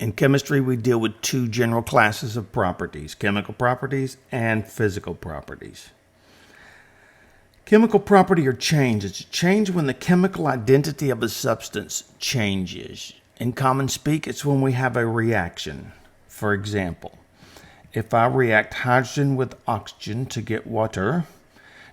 In chemistry, we deal with two general classes of properties, chemical properties and physical properties. Chemical property or change. It's a change when the chemical identity of a substance changes. In common speak, it's when we have a reaction. For example, if I react hydrogen with oxygen to get water,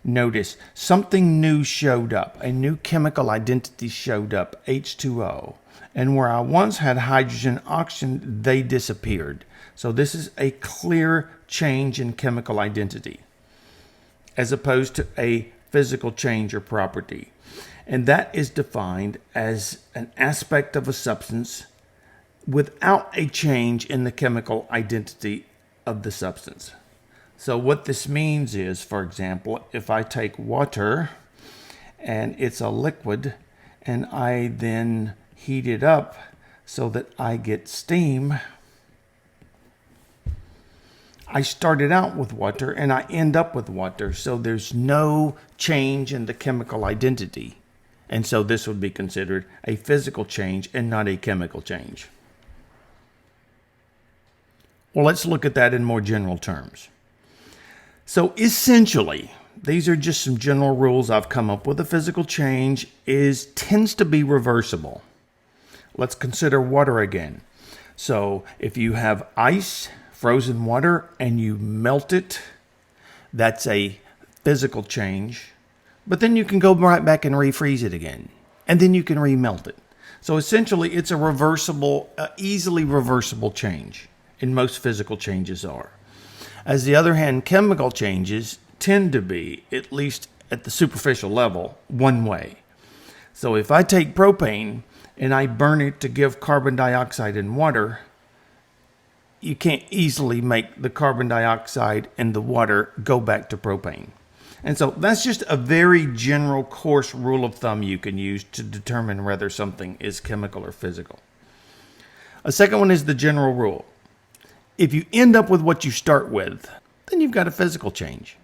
notice something new showed up. A new chemical identity showed up, H2O. And where I once had hydrogen, oxygen, they disappeared. So this is a clear change in chemical identity, as opposed to a physical change or property. And that is defined as an aspect of a substance without a change in the chemical identity of the substance. So what this means is, for example, if I take water and it's a liquid and I then heat it up so that I get steam, I started out with water and I end up with water. So there's no change in the chemical identity. And so this would be considered a physical change and not a chemical change. Well, let's look at that in more general terms. So essentially, these are just some general rules I've come up with. A physical change tends to be reversible. Let's consider water again. So if you have ice, frozen water, and you melt it, that's a physical change. But then you can go right back and refreeze it again. And then you can remelt it. So essentially, it's a reversible, easily reversible change. And most physical changes are. As the other hand, chemical changes tend to be, at least at the superficial level, one way. So if I take propane and I burn it to give carbon dioxide and water, you can't easily make the carbon dioxide and the water go back to propane. And so that's just a very general coarse rule of thumb you can use to determine whether something is chemical or physical. A second one is the general rule. If you end up with what you start with, then you've got a physical change.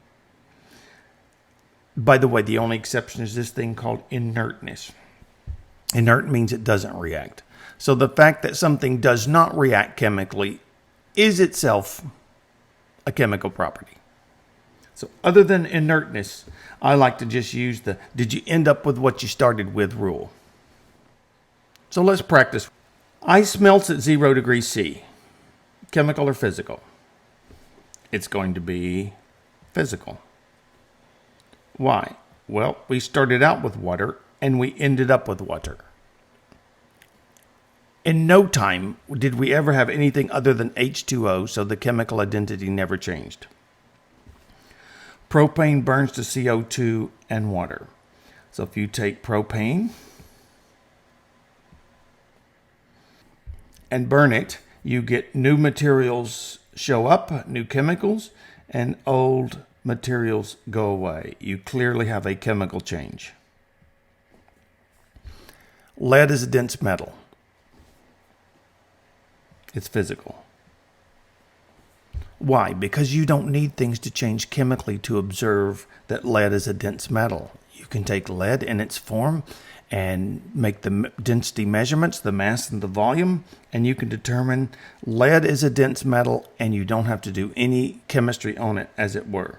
By the way, the only exception is this thing called inertness. Inert means it doesn't react. So the fact that something does not react chemically is itself a chemical property. So other than inertness, I like to just use the did you end up with what you started with rule. So let's practice. Ice melts at 0 degrees C. Chemical or physical? It's going to be physical. Why? Well, we started out with water and we ended up with water. In no time did we ever have anything other than H2O, so the chemical identity never changed. Propane burns to CO2 and water. So if you take propane and burn it, you get new materials show up, new chemicals, and old materials go away. You clearly have a chemical change. Lead is a dense metal. It's physical. Why? Because you don't need things to change chemically to observe that lead is a dense metal. You can take lead in its form and make the density measurements, the mass and the volume, and you can determine lead is a dense metal and you don't have to do any chemistry on it, as it were.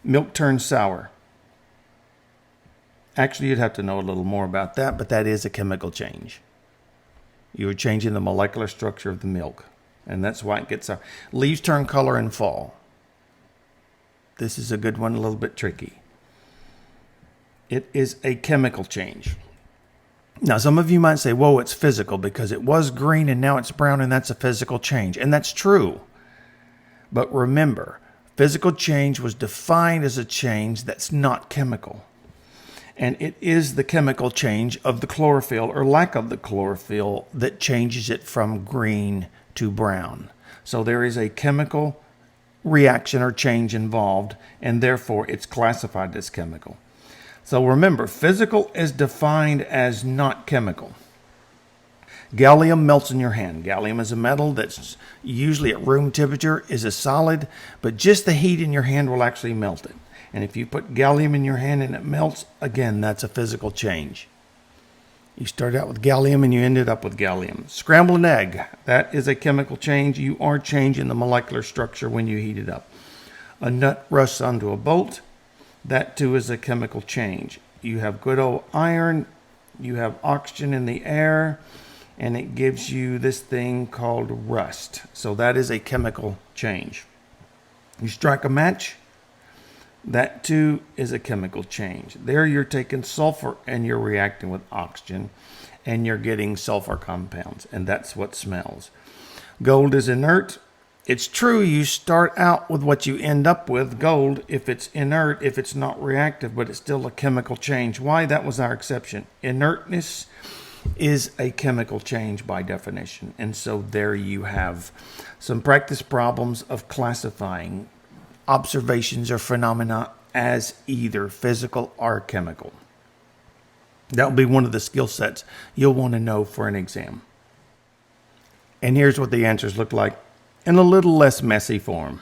Milk turns sour. Actually, you'd have to know a little more about that, but that is a chemical change. You are changing the molecular structure of the milk, and that's why it gets sour. Leaves turn color in fall. This is a good one, a little bit tricky. It is a chemical change. Now, some of you might say, whoa, it's physical because it was green and now it's brown and that's a physical change. And that's true. But remember, physical change was defined as a change that's not chemical. And it is the chemical change of the chlorophyll or lack of the chlorophyll that changes it from green to brown. So there is a chemical reaction or change involved, and therefore it's classified as chemical. So remember, physical is defined as not chemical. Gallium melts in your hand. Gallium is a metal that's usually at room temperature, is a solid, but just the heat in your hand will actually melt it. And if you put gallium in your hand and it melts, again, that's a physical change. You started out with gallium and you ended up with gallium. Scramble an egg. That is a chemical change. You are changing the molecular structure when you heat it up. A nut rusts onto a bolt. That too is a chemical change. You have good old iron. You have oxygen in the air. And it gives you this thing called rust. So that is a chemical change. You strike a match. That too is a chemical change. There you're taking sulfur and you're reacting with oxygen and you're getting sulfur compounds, and that's what smells. Gold is inert. It's true you start out with what you end up with, gold, if it's inert, if it's not reactive, but it's still a chemical change. Why? That was our exception. Inertness is a chemical change by definition. And so there you have some practice problems of classifying observations or phenomena as either physical or chemical. That will be one of the skill sets you'll want to know for an exam. And here's what the answers look like in a little less messy form.